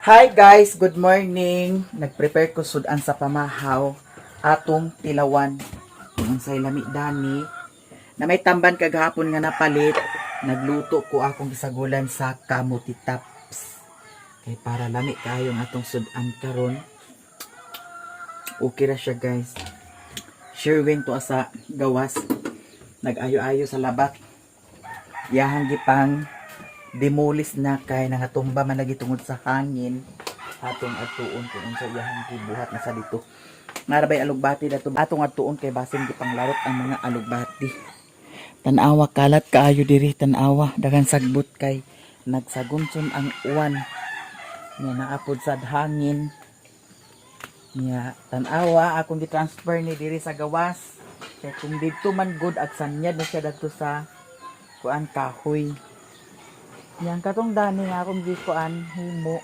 Hi guys, good morning. Nag-prepare ko sudan sa pamahaw atong tilawan. Kung unsay lami dani na may tamban kagahapon nga napalit, nagluto ko akong gisagulan sa kamuti taps. Kay para lami kayo ang atong sudan karon. Okay ra siya guys. Sherwin to sa gawas. Nag-ayo-ayo sa labat. Yahang gipang demolis na kay nangatumba man lagi tungod sa hangin atong atuon kung unsa iyang gibuhat na sa dito narabay alugbati dato atong atuon kay basin gipanglarot ang mga alugbati. Tanawa kalat kaayo diri, tanawa daghang sagbot kay nagsagunson ang uwan nga naapod sa hangin nya. Tanawa akong gitransfer ni diri sa gawas kay kung dito man good agsanyad na siya dito sa kuan kahoy. Yang katong dani nga akong gikuan himo.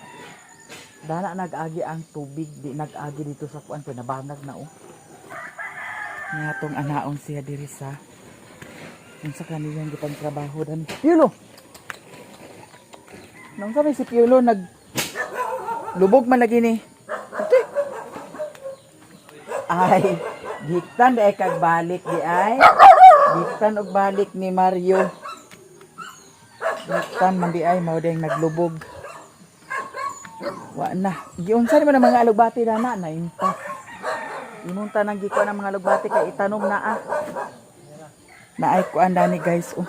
Dana nag-agi ang tubig, di nag-agi dito sa kuan kay nabanag na oh. Nga tong anaon siya diri sa unsa kaniyang gipang trabaho dan. Piolo. Nang sabi si Piolo nag lubog man lagi ni. Ay, giktan di kag balik di ay. Giktan og balik ni Mario. Tan man di ay mao ding naglubog. Wa na. Giunsa man ang mga alugbati na impa. Imunta nang gikuan ang mga alugbati kay itanom na Naay kuan dani guys oh.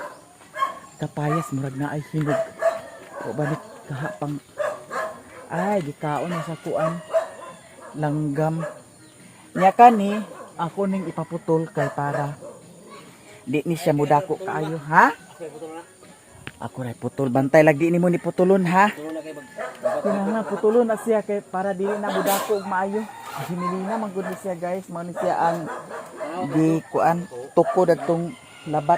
Kapayas murag na ay hinog. O balik kahapang ay gikaon na sa kuan langgam. Nya kani ako ning ipaputol kay para di ni siya mudako kaayo ha. Ako ray putol, bantay lagi nimo ni putulon ha. Kinahanglan putulon na siya kay para dili na budako og maayo. Hinilina man gud siya guys, mao ni siya ang di kuan tukod adtong labat.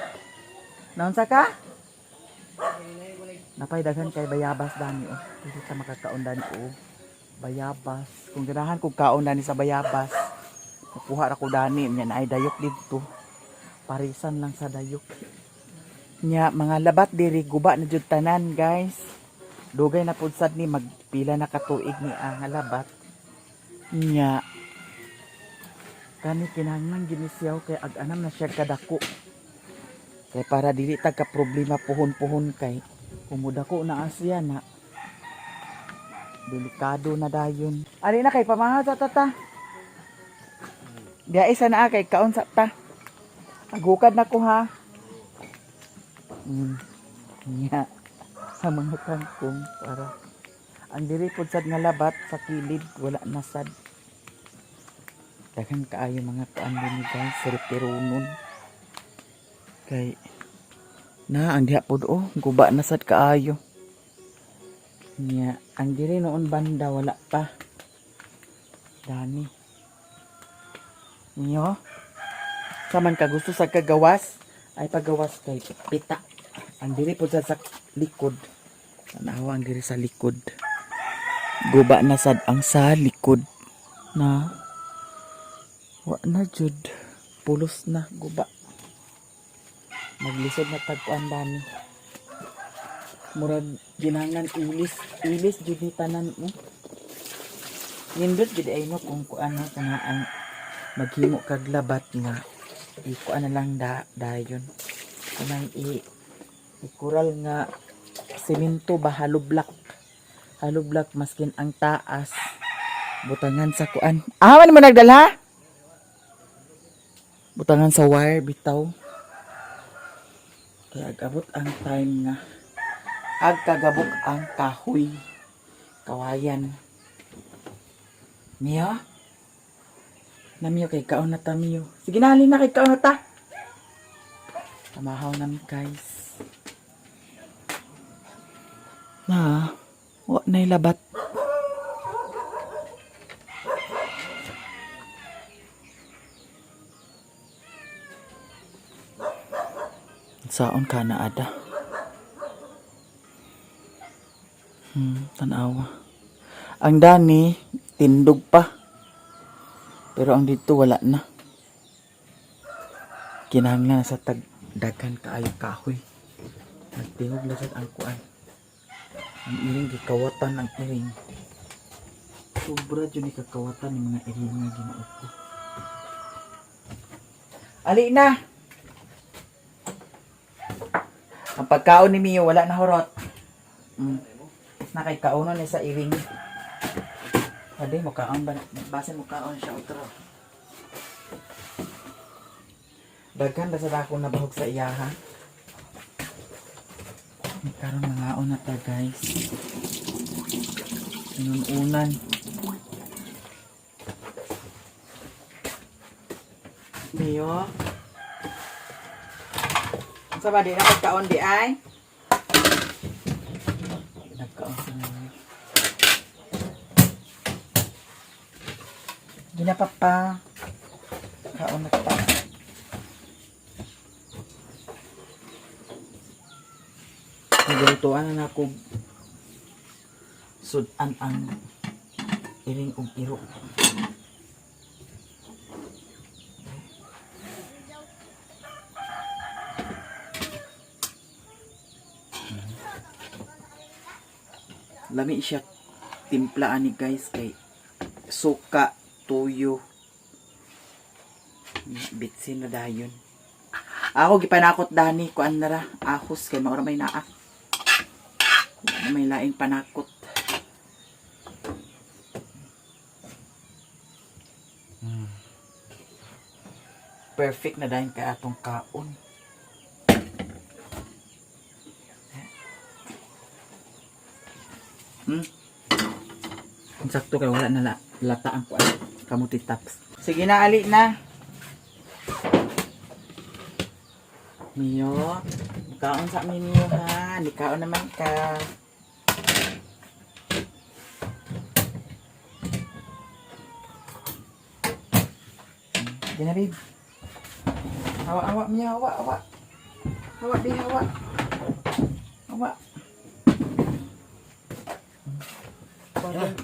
Naon sa ka? Napay daghan kay bayabas dani oh. Dili ta makakaon dani oh. Bayabas. Kung ganahan kog kaon dani sa bayabas, kukuha ra ko dani nya naay dayok didto. Parisan lang sa dayok. Nya mga labat diri guba na jud tanan guys. Dugay na pud sad ni magpila na katuig ni ang labat. Nya kani kinahanglan ginisiyaw kay ag-anam na siya kadako. Kay para dili tag ka problema puhon-puhon kay kumudako na asya na. Delikado na dayon. Ari na kay pamahaw sa tata. Diya isa na kay kaon sa ta. Agukad na ko ha. Nya sa mga kangkong para ang diri pod sad nga labat sa kilid wala na sad. Daghang kaayo mga kuan ni guys sirpirunon. Kay na ang diha pod oh guba na sad kaayo. Nya ang diri noon banda wala pa. Dani. Nyo saman ka gusto sa kagawas ay pagawas kay pita. Ang diri po sa likod. Tanawa ang diri sa likod. Guba na sad ang sa likod. Na. Wa na jud. Pulos na guba. Maglisod na tagpuan dani. Murag ginangan ilis. Ilis jud ni tanan mo. Nindot jud ay no kung kuan na nga ang maghimo kag labat nga. Ikuan na lang dayon. Kanang ikural nga semento ba haloblak maskin ang taas butangan sa kuan man mo nagdala butangan sa wire bitaw kaya agabot ang time nga agkagabok ang kahoy kawayan miyo namiyo kay kaon na ta miyo sige na halina kay kaon na ta tamahaw namin guys. Na, wa na ilabat. Saon ka na ada. Tanawa. Ang dani, tindog pa. Pero ang dito wala na. Kinahanglan sa tagdagan kaayo kahoy. Nagtingog lasad ang kuan. Ang iring gikawatan ang iring. Sobra dyan ni kakawatan ng mga iring nga Ginoo ko. Ali na! Ang pagkaon ni Mio, wala na horot. Nakikaunon ni sa iring. Pwede mo kaon ba? Base mo kaon siya otro. Daghan ba sa dako na bahog sa iyaha? Karon mga una ta guys. Inununan. Mio. Sa ba di na pagkaon di ay? Nagkaon sa Mio. Ginapapa. Kaon na pa. Naglutuan na ako sudan ang iring og iro. Lami siya timplaan ni guys kay suka, tuyo, bitsin na dayon. Ako gipanakot dani kuan nara ahos kay maura may naa. May laing panakot. Perfect na dahil ka atong kaon. Sakto kay wala na lata ang kuan kamuti taps. Sige na ali na. Mio, kaon sa amin Mio ha. Di kaon naman ka. Sige na babe. Hawa Mio, hawa. Hawa di hawa. Hawa.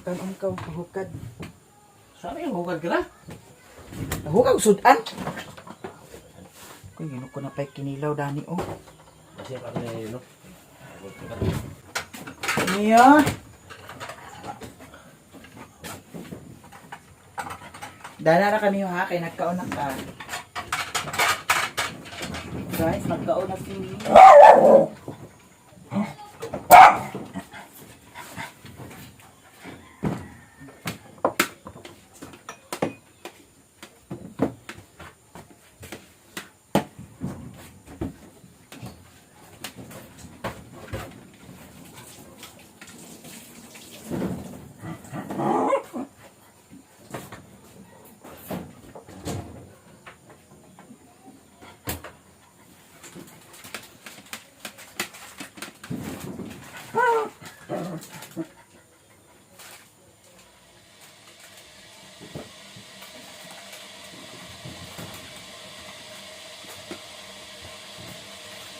Kanon ka hukad. Saan yung hugad ka na? Hukad sudan. Kung yun ko na pa'y kinilaw dani oh. Kasi pa na yun, no? Mio. Dala na kami ha, kay nagkaon na ka. Guys, nagkaon na si Mio.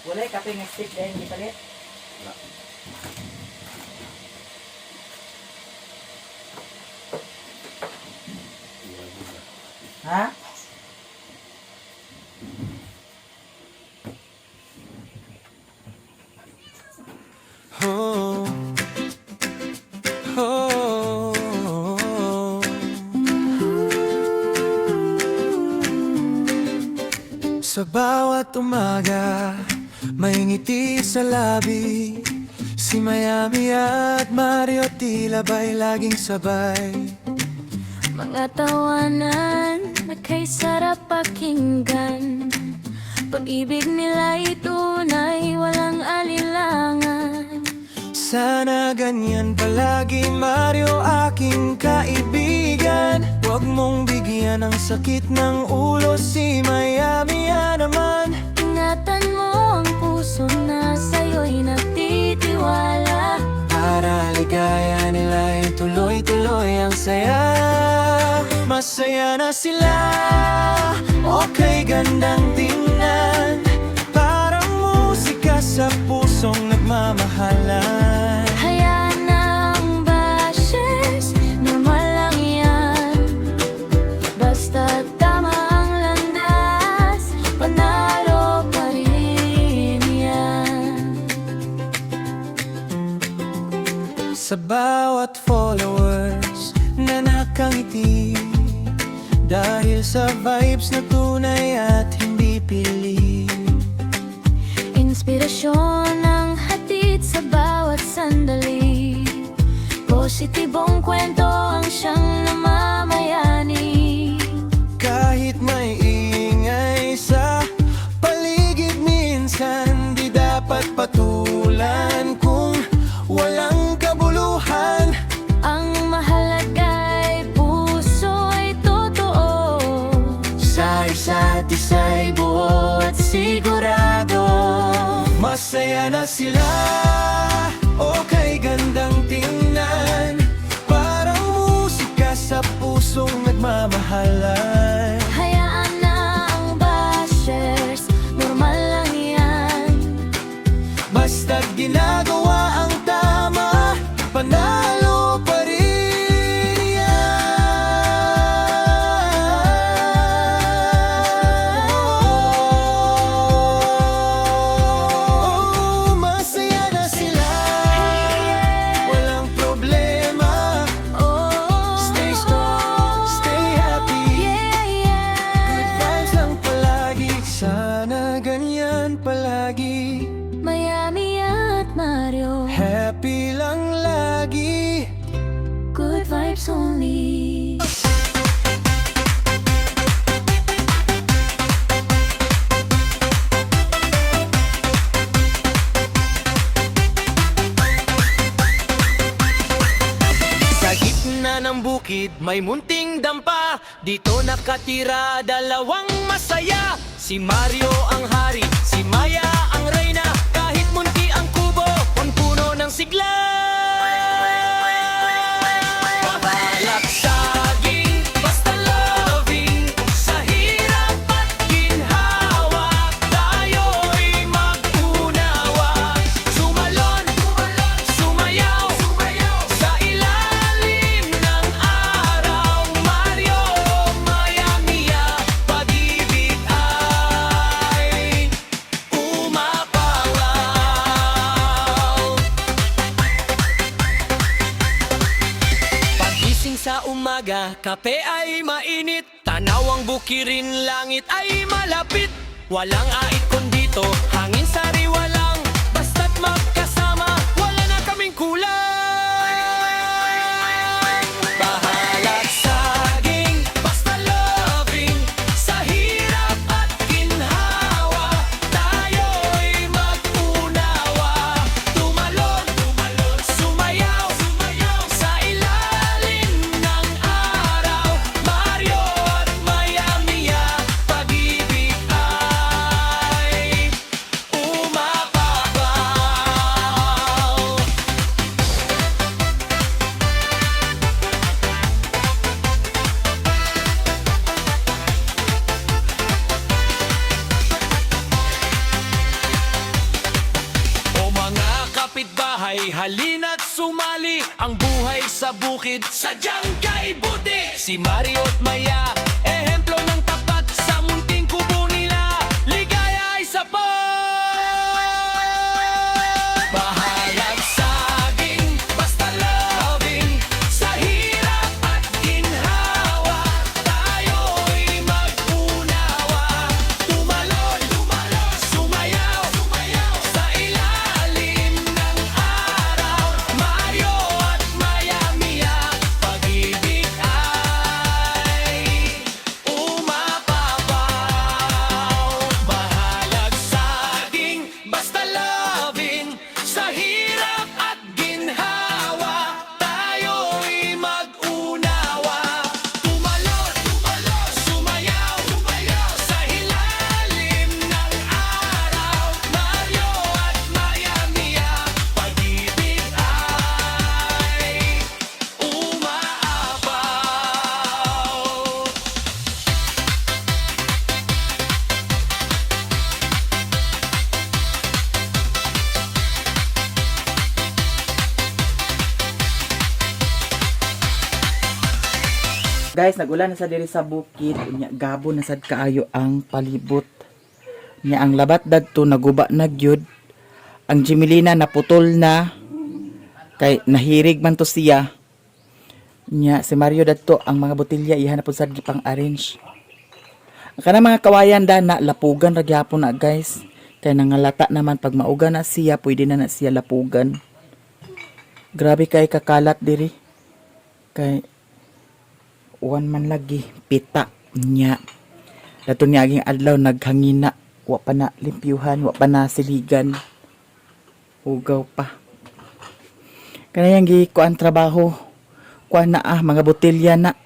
Wala kape ng stick dahil hindi palit. Ha? Oh, oh, oh. Sa bawat umaga may ngiti sa labi. Si Miami at Mario tila ba'y laging sabay. Mga tawanan na kay sarap pakinggan. Pag-ibig nila'y tunay, walang alilangan. Sana ganyan palagi Mario aking kaibigan. Huwag mong bigyan ng sakit ng ulo si Miami naman. Ingatan mo ang puso na sa'yo'y nagtitiwala. Para ligaya nila'y tuloy-tuloy ang saya. Masaya na sila, okay gandang tingnan. Parang musika sa pusong nagmamahalan. Hayaan na ang bashes, normal lang yan. Basta tama ang landas, panalo pa rin yan. Sa bawat followers na happy dahil sa vibes na tunay at hindi pilit. Inspirasyon ang hatid sa bawat sandali. Positibong kwento ang siyang namamayani. Kahit may ingay sa paligid, minsan di dapat patulan kung walang kabuluhan. Ang mahalaga'y puso'y totoo. Sa isa't isa'y buo at sigurado. Masaya na sila, okay gandang tingnan. Parang musika sa pusong nagmamahalan. Hayaan na ang bashers, normal lang yan. Basta't ginagawa ang tama, panalo pa rin yan. Masaya na sila, walang problema. Stay strong, stay happy. Good vibes lang palagi, sana ganyan palagi. Miami at Mario, Happy lang lagi. good vibes only. Sa gitna ng bukid may munting dampa. Dito nakatira dalawang masaya. Si Mario ang hari, si Maya ang reyna. Kahit munti ang kubo, punpuno ng sigla. Babalak saging, basta loving. Sa hirap at ginhawa, tayo'y mag-unawa. Sumalon, sumayaw, sa ilalim ng araw. Mario, Maya, Mia, pag-ibig ay umapawaw. Pagising sa umaga, kape ay mainit. Tanaw ang bukirin, langit ay malapit. Walang ait kundito, hangin sariwa lang. Basta't magkasama, wala na kaming kulang. Bahalag saging, basta loving. Sa hirap at ginhawa, tayo'y mag-unawa. Tumalon, sumayaw, sa ilalim ng araw. Mario at Maya, Mia, pag-ibig ay umapapaw. O mga kapitbahay, halina't sumali. Ang buhay sa bukid, sadyang kaibuti. Si Mario at Maya, ehemplo ng tapat. Sa munting kubo nila, ligaya ay sapat. Bahalag saging, basta loving. Sa hirap at ginhawa, tayo'y mag-unawa. Tumalon, sumayaw, sa ilalim ng araw. Mario at Maya, Mia, pag-ibig ay umapapaw. Bahalag saging, basta loving. Sa hirap at ginhawa, tayo'y mag-unawa. Tumalon, sumayaw, sa ilalim ng araw. Mario at Maya, Mia, pag-ibig ay umaapaw. Guys, nagulan na sa diri sa bukid. Unya, gabo na sad kaayo ang palibot. Nya ang labat dadto naguba na gyud. Ang Jimilina naputol na. Kay nahirig man to siya. Nya si Mario dadto ang mga botelya iyan na pud sad gipang arrange. Kana mga kawayan dana lapugan ra gyapon na guys. Kay nangalata naman pag mauga na siya pwede na siya lapugan. Grabe kay kakalat diri. Kay uwan man lagi pita nya. Dato niya aging adlaw naghangina, wa pa na limpyuhan, wa pa na siligan. Ugaw pa. Kanayang gi ko ang trabaho. Kuan na mga botelya na.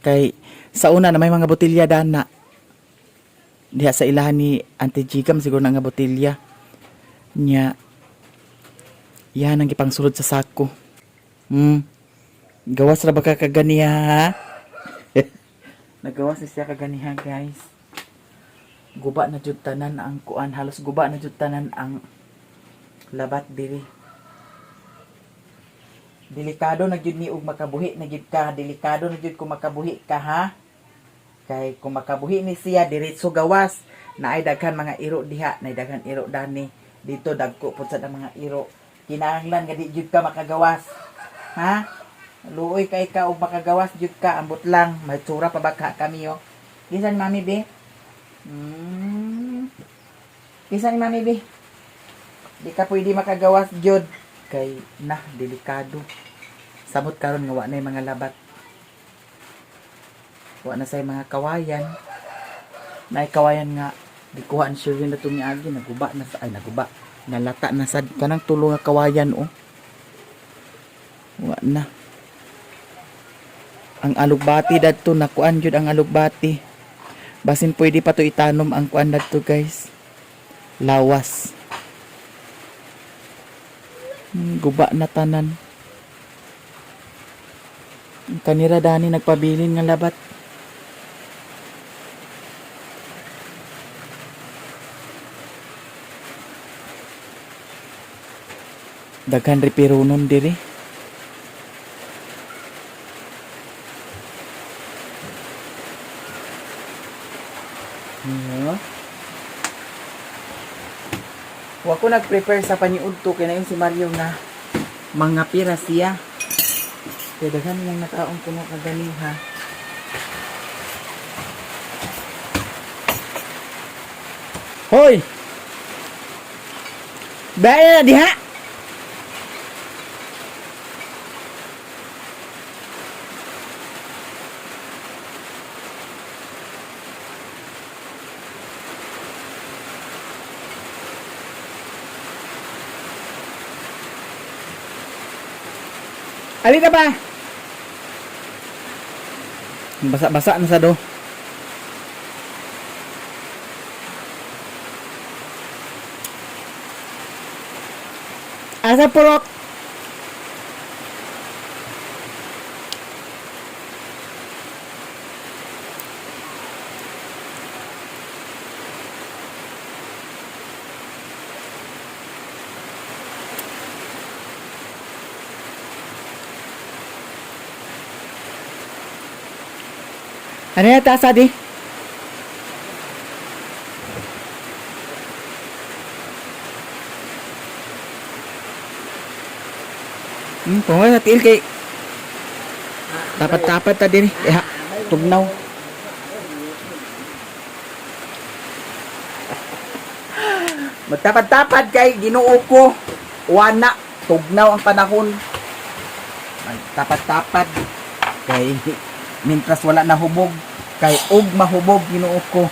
Kay sa una na may mga botelya dana. Diha sa ilahan ni Auntie Jigam siguro na nga botelya. Nya yan ang gipang sulod sa sako. Gawas ra ba ka kaganiha ha? Nagawas na siya kaganiha guys. Guba na jud tanan ang kuan, halos guba na jud tanan ang labat diri. Delikado na jud ni og makabuhi na jud ka, delikado na jud kung makabuhi ka ha. Kay kung makabuhi ni siya diretso gawas, naay daghan mga iro diha, naay daghan iro dani. Dito dagko pud sad ang mga iro. Kinahanglan nga di jud ka makagawas. Ha? Luoy kay ka og makagawas jud ka, ambot lang may tsura pa ba kami oh. Gisan mami be? Gisan ni mami be? Di ka pwede makagawas jud kay na delikado. Samot karon nga wa na mga labat. Wa na say mga kawayan. Naay kawayan nga di kuha ang Sherwin na tumiagi naguba na sa ay naguba. Nalata na sad kanang tulo nga kawayan oh. Wa na. Ang alugbati dadto nakuan jud ang alugbati. Basin pwede pa to itanom ang kuan dadto guys. Lawas. Guba na tanan. Kanira dani nagpabilin nga labat. Daghan ripirunon diri. Wa ko nag-prepare sa paniudto kay nayon si Mario nga mga pira siya. Kaya daghan lang nakaon kuno kaganiha. Hoy! Daya na diha! Ali ka ba? Basa-basa na sa do. Asa purok? Ano yan taas adi? Kung nga natil kay tapat-tapat ta din tugnaw. Magtapat-tapat kay Ginoo ko. Wana, tugnaw ang panahon. Magtapat-tapat kay mintras wala na hubog kay og mahubog Ginoo ko.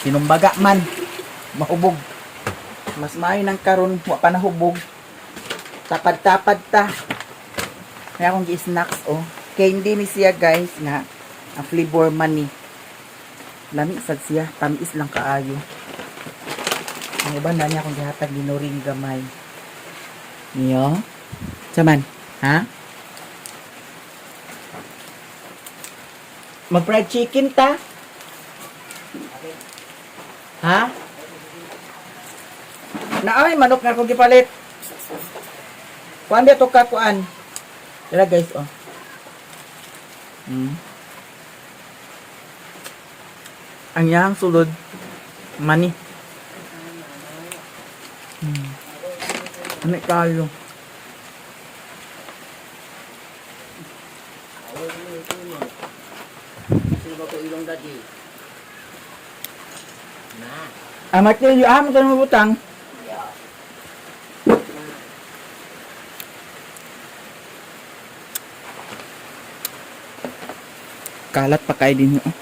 Sinumbaga man mahubog. Mas maayo nang karon wa pa nahubog. Tapad-tapad ta. Kaya akong gi-snacks oh. Candy ni siya guys nga ang flavor man ni. Lami sad siya, tamis lang kaayo. Ang iba na niya akong gihatag ginuring gamay. Niyo? Saman, ha? Mag-fried chicken ta? Ha? Naay manok nga akong gipalit. Kuan dito ka kuan. Dala guys oh. Ang yang sulod mani. Ano kayo? Sino ko ilong dati? Na. Amat niyo, yung amat na mabutang. Kalat pa kayo din yun.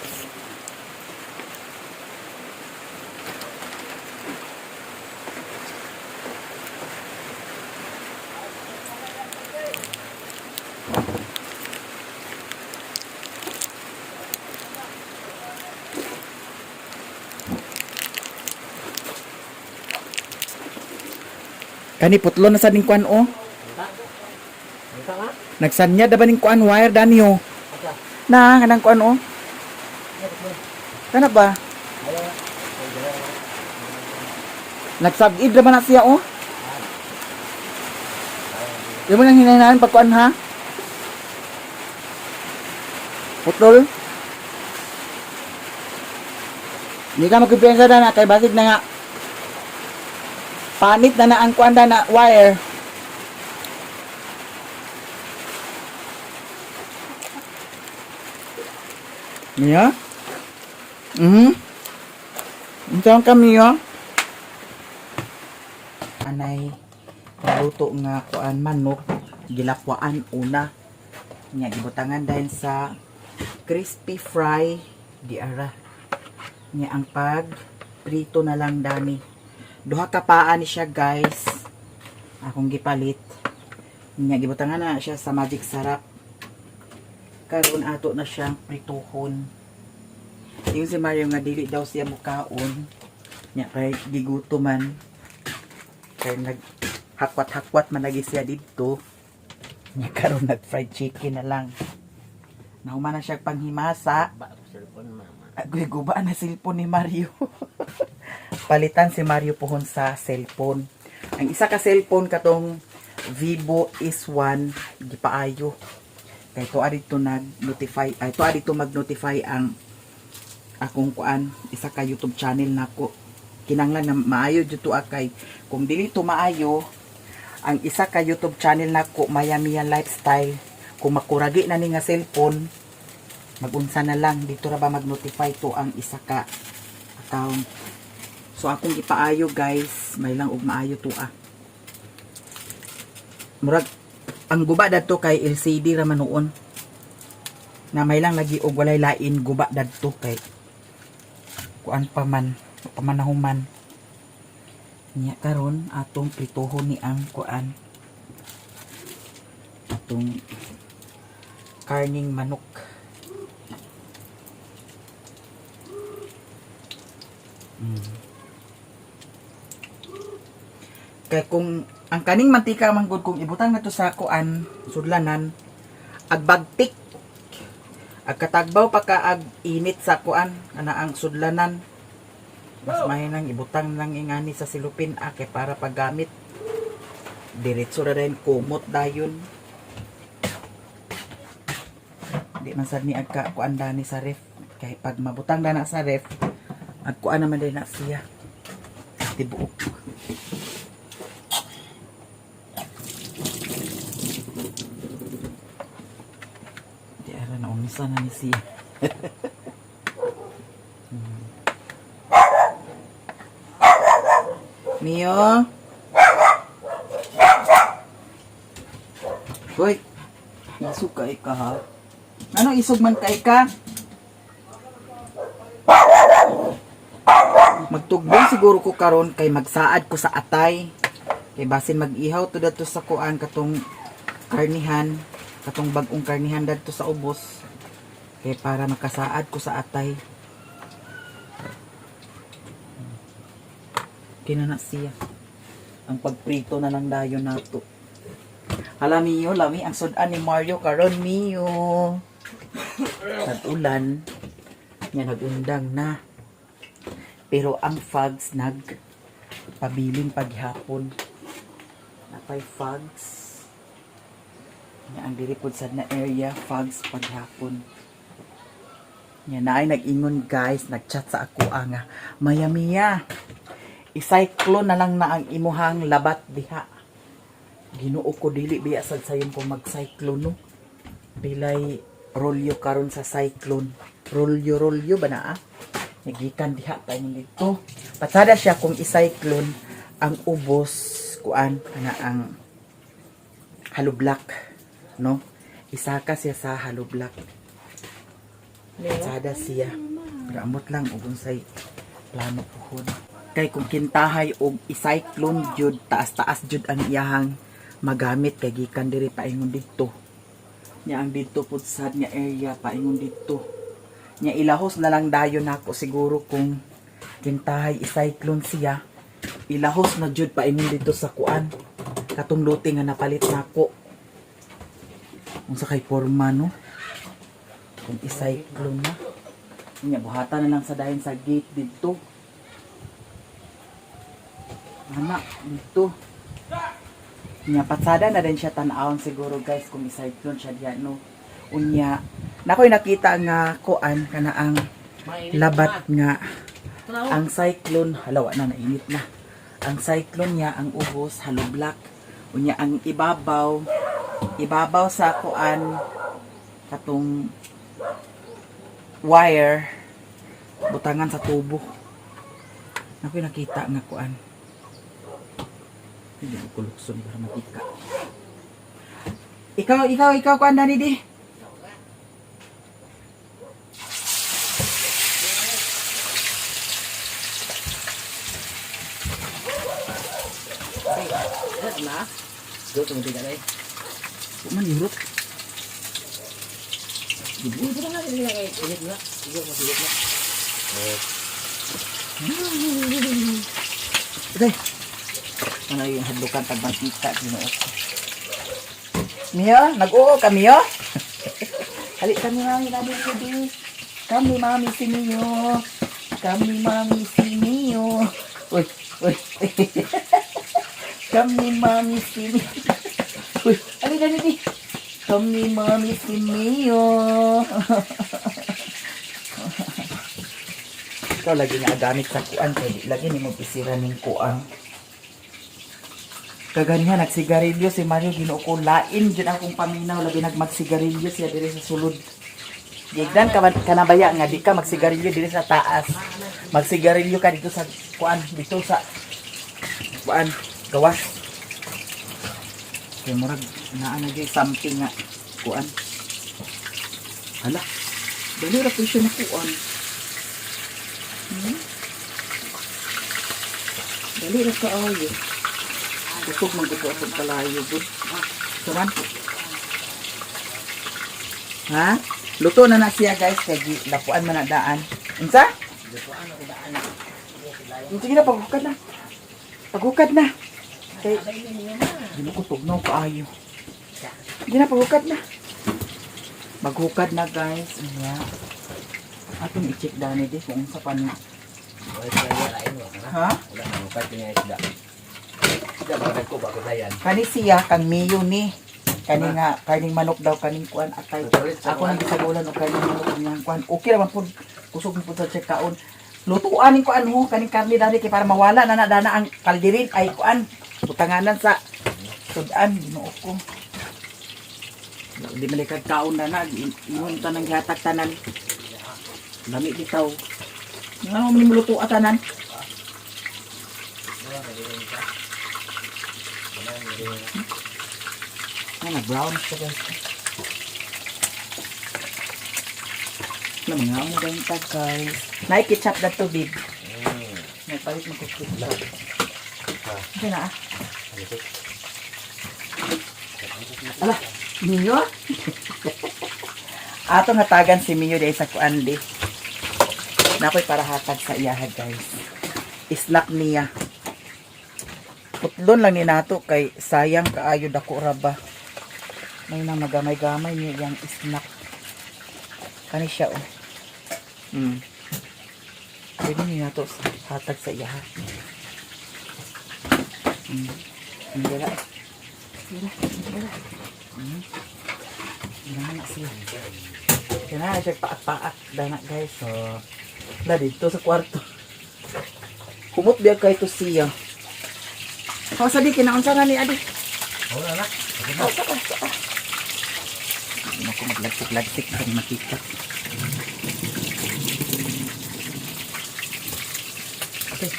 Kani putlo na sa ning kuan o. Ito nga? Nagsanya da ba ning kuan wire dani o. Asa? Na kanang kuan o. Kana ba? Nagsabid na ba na siya o? Yung mga hinahinahan pag kuan ha? Putol? Hindi ka magpipensa na kay basig na nga. Panit na ang kuan na wire. Niya? Unsaon kami yo? Anay naluto nga kuan manok gilakwaan una. Nya gibutangan dahil sa crispy fry di ara. Nya ang pag prito na lang dani. Duha ka paa ni siya guys. Akong gipalit. Nya gibutangan na siya sa Magic Sarap. Karon ato na siyang prituhon. Yung si Mario nga dili daw siya mukaon. Nya kay giguto man. Kay naghakwat-hakwat man lagi siya dito. Nya karon nag fried chicken na lang. Nahuman na siya panghimasa. Ba, cellphone mama. Agoy guba na cellphone ni Mario. Palitan si Mario pohon sa cellphone. Ang isa ka cellphone katong Vivo S1 di paayo. Kay to adito nag-notify, ay to adito mag-notify ang akong kuan, isa ka YouTube channel nako. Kinanglan na maayo jud to kay kung dili to maayo, ang isa ka YouTube channel nako Miami Lifestyle. Kung makuragi na ni nga cellphone, magunsa na lang dito ra ba mag-notify to ang isa ka account. So akong ipaayo guys, may lang og maayo to Murag ang guba dadto kay LCD ra man noon. Na may lang lagi og walay lain guba dadto kay kuan pa man, pamanahuman. Nya karon atong prituhon ni ang kuan. Atong karning manok. Kaya kung ang kaning mantika manggod kung ibutang na to sa kuan sudlanan agbagtik agkatagbaw pa ka ag init sa kuan ana ang sudlanan mas mahinang ibutang lang ingani sa silupin kay para paggamit diretso ra rin kumot dayon di man sad ni agka kuan dani sa ref kay pag mabutang na sa ref agkuan naman din na siya tibuok. Naumisa na ni siya. Mio? Hoy, isog kay ka ha? Ano isog man kay ka? Magtugbong siguro ko karon kay magsaad ko sa atay. Kay basin mag-ihaw to dato sa kuan katong karnihan. Katong bagong karnihan dadto sa ubos kay para makasaad ko sa atay. Kinana siya ang pagprito na lang dayon nato. Hala Mio, lami ang sudan ni Mario karon Mio. Tag-ulan nya nagundang na. Pero ang fogs pabilin paghapon. Napay fogs. Nga ang diripod sad na area fogs paghapon. Nga naay nag-ingon guys, nag-chat sa ako nga Maya i-cyclone na lang na ang imuhang labat diha. Ginoo ko dili biya sad sayon ko mag-cyclone no. Bilay rolyo karon sa cyclone. Rolyo ba na ah? Nagikan diha tayo dito. Patsada siya kung i-cyclone ang ubos kuan kana ang haloblak, no? Isaka siya sa haloblak. Patsada siya. Gamot lang ug unsay plano puhon. Kay kung kintahay og i-cyclone jud taas-taas jud ang iyahang magamit kay gikan diri paingon dito. Nya ang dito pud sad nga area paingon dito. Nya ilahos na lang dayon nako siguro kung kintahay i-cyclone siya. Ilahos na jud paingon dito sa kuan. Katong lote nga napalit nako. Unsa kay porma no? Kung i-cyclone na. Nya buhatan na lang sa dayon sa gate dito. Anak dito. Nya patsada na din siya tan-awon siguro guys kung i-cyclone siya diyan no. Unya nakoy nakita nga kuan kana ang labat nga ang cyclone halawa na nainit na. Ang cyclone niya ang ubos haloblak. Unya ang ibabaw sa kuan katong wire butangan sa tubo. Nakoy nakita nga kuan. Hindi ko lukson para makita. Ikaw kuan dani di. Na? Dito mo tingnan ay. Man yurot. Dito na lang kay init na. Dito mo sigit na. Okay. Ano yung hadlukan pag mantika Ginoo. Mio, nag-oo ka Mio? Hali kami mami nabi ko di. Kami mami si Mio. Kami mami si Mio. Uy. Kami mami si Mio. Uy, ali di. Kami mami si Mio. Ikaw lagi nga gamit sa kuan kay di lagi ni mo pisira ning kuan. Kaganihan nagsigarilyo si Mario Ginoo ko lain jud akong paminaw labi nagmagsigarilyo siya diri sa sulod. Gigdan ka kanabaya nga di ka magsigarilyo diri sa taas. Magsigarilyo ka dito sa kuan dito sa kuan gawas. Kay murag naa na gyud something nga kuan. Hala. Dali ra pud siya na kuan. Dali ra ka ayo. Kusog magbuto akong palayo good. Saman? Ha? Luto na na siya guys kay lapuan man na daan. Unsa? Lutuan ako daan. Sige na paghukad na. Paghukad na. Kay dili ko tugnaw kaayo. Sige na paghukad na. Maghukad na guys. Iya. Atong i-check dani di kung unsa pa na. Wala kaya lain wa kana. Ha? Wala nang kat niya isda. Isda ba ko ba ko dayan. Kani siya kang Mio ni. Kani nga kaning manok daw kaning kuan atay. Ako nang gisagulan og kaning manok nga kuan. Okay ra man pud kusog pud sa check kaon. Lutuan ning kuan ho kaning karne dali kay para mawala na dana ang kaldirin ay kuan. Butanganan sa sudan Ginoo ko. Di man kay kaon na ingon ta nang gihatag tanan. Lami bitaw. Nga mo ni luto atanan. Ano brown siya guys. Mga mo dahil tag guys. Naikitchap na tubig. May palit mo kutsa. Hindi na ah. Ala, Mio? Ato hatagan si Mio dahil sa kuan di. Nakoy para hatag sa iyaha guys. Snack niya. Putlon lang ni nato kay sayang kaayo dako ra ba. May nang magamay-gamay niya yung snack. Kani siya oh. Pwede niya nato hatag sa iyaha. Hindi na. Dana siya. Kaya siya paak-paak. Dana guys. So, na dito sa kwarto. Kumot biya kay to siya. Kau sabi kinaunsa na ni Adi. Wala na. Sa ako maglagsik-lagsik kung makita. Okay.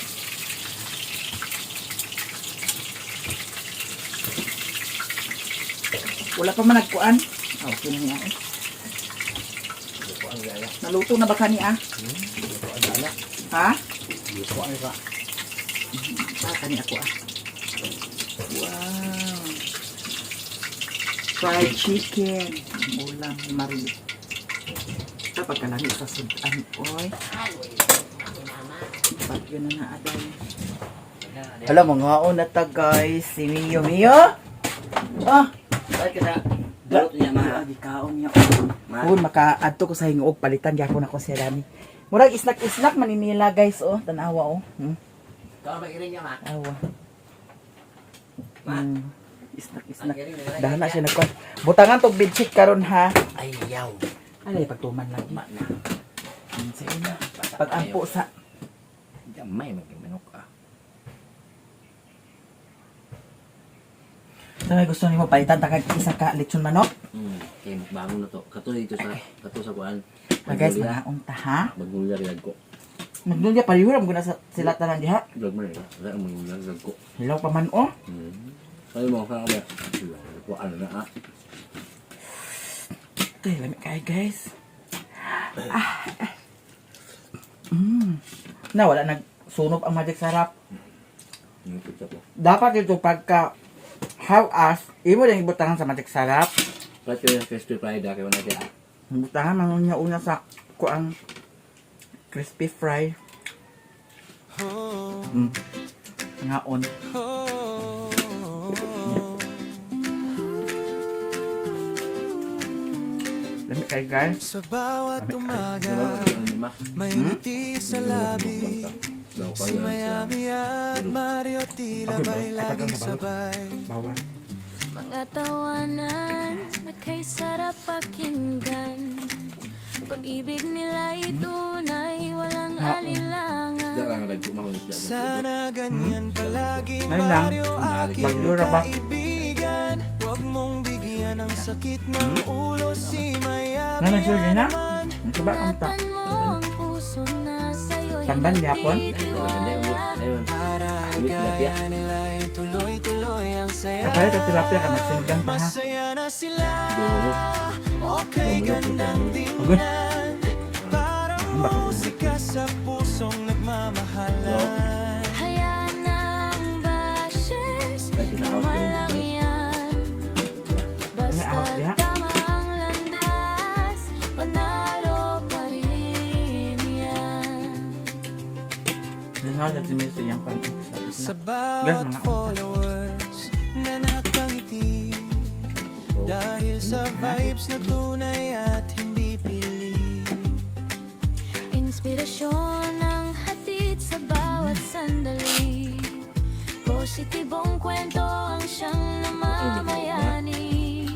Wala pa man nagkuan. Okay na niya eh. Naluto na ba ka niya? Ha? Kani ako ah. Wow. Fried chicken. Ulam ni Marie. Kapag ka lang sa sudan, oy. Bagyo na naaday. Hala, mga una ta guys. Si Mio. Ah! Ay ka na. Balot niya ma. Gikaon niya. Kung maka-adto ko sa hingoog, palitan gyapon ako siya dani. Murag isnak-isnak maninila guys, oh. Tanawa, oh. Kau magiring niya ma. Awa. Ma. Isnak-isnak. Dahana siya nagkuhan. Butangan to bedsheet karon ha. Ay yaw. Alay, pagtuman lagi. Ma na. Sige na. Pag-ampo sa... Jamay magmanok ah. Sa may gusto nimo palitan, takag isa ka lechon manok. Kay mukbangon na to. Kato dito sa kuan. Guys, mga unta ha. Magmulya rin ko. Magdulya, parihuram ko na sa sila tanan diha. Vlog mo rin. Wala ang magmulya ko. Hilaw pa man, oh. Ay mo ka ba? Kuan na ah. Okay, lamig kayo guys. Na, wala nagsunog ang magic sarap. Pizza po. Dapat ito pagka how as, imo din ibutangan sa magic sarap. Pati yung crispy fried kay wala siya. Ibutangan man niya una sa kuang crispy fry. Ngaon. Lamig kayo guys. Sa bawat umaga may ngiti sa labi. Si Miami at Mario tila ba'y laging sabay. Bawal. Mga tawanan na kay sarap pakinggan. Pag-ibig nila'y tunay, walang alilangan. Jarang nagkumamang siya. Sana ganyan palagi Ngayon lang. Mario aking Maglura ba? kaibigan. Huwag mong bigyan ng sakit ng ulo si Miami Ngayon, sure din na? naman. Ang sabak ang ta. Ingatan mo ang puso na sa'yo'y Tamban, yapon? Ayun. Para kaya nila'y tuloy-tuloy ang saya. Kapaya ito tilapia ka, magsinigang pa ha. Masaya na sila. Okay, gandang Okay. tingnan. Parang musika sa pusong nagmamahalan. hayaan ng bashers, normal lang yan. ahas diha? Basta tama ang landas, panalo pa rin yan. Nanghal at sinisi yung pang-isa. Sa Guys, bawat mga followers na nakangiti, dahil sa vibes na tunay at hindi pili. Inspirasyon ang hatid sa bawat sandali. Positibong kwento ang siyang namamayani.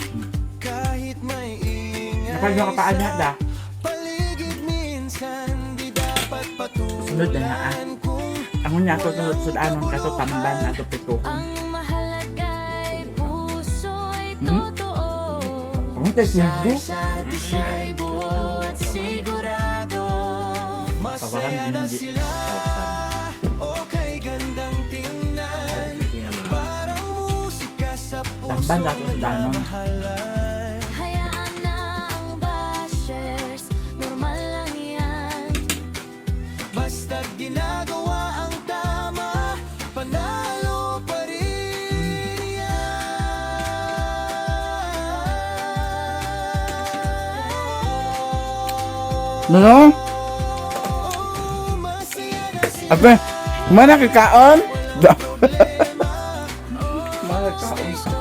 Kahit may ingay Napag yung kapaan niya da. paligid minsan, di dapat Sunod na nga ah. patulan kung Ang niya ito sunod-sudanon kaso tamban na ito pituhon. Ang mahalaga'y puso'y totoo. Ang tesiyado. Isa't siya'y buo at sigurado. masaya na sila. Okay, gandang tingnan. Parang musika sa Tamban na puso ito sudanon. nagmamahalan. Hayaan na ang bashers, normal lang yan. Basta't ginagawa ang tama, panalo pa rin yan. No? Oh, masaya na sila. Ape, mana kikaon? Mana kikaon.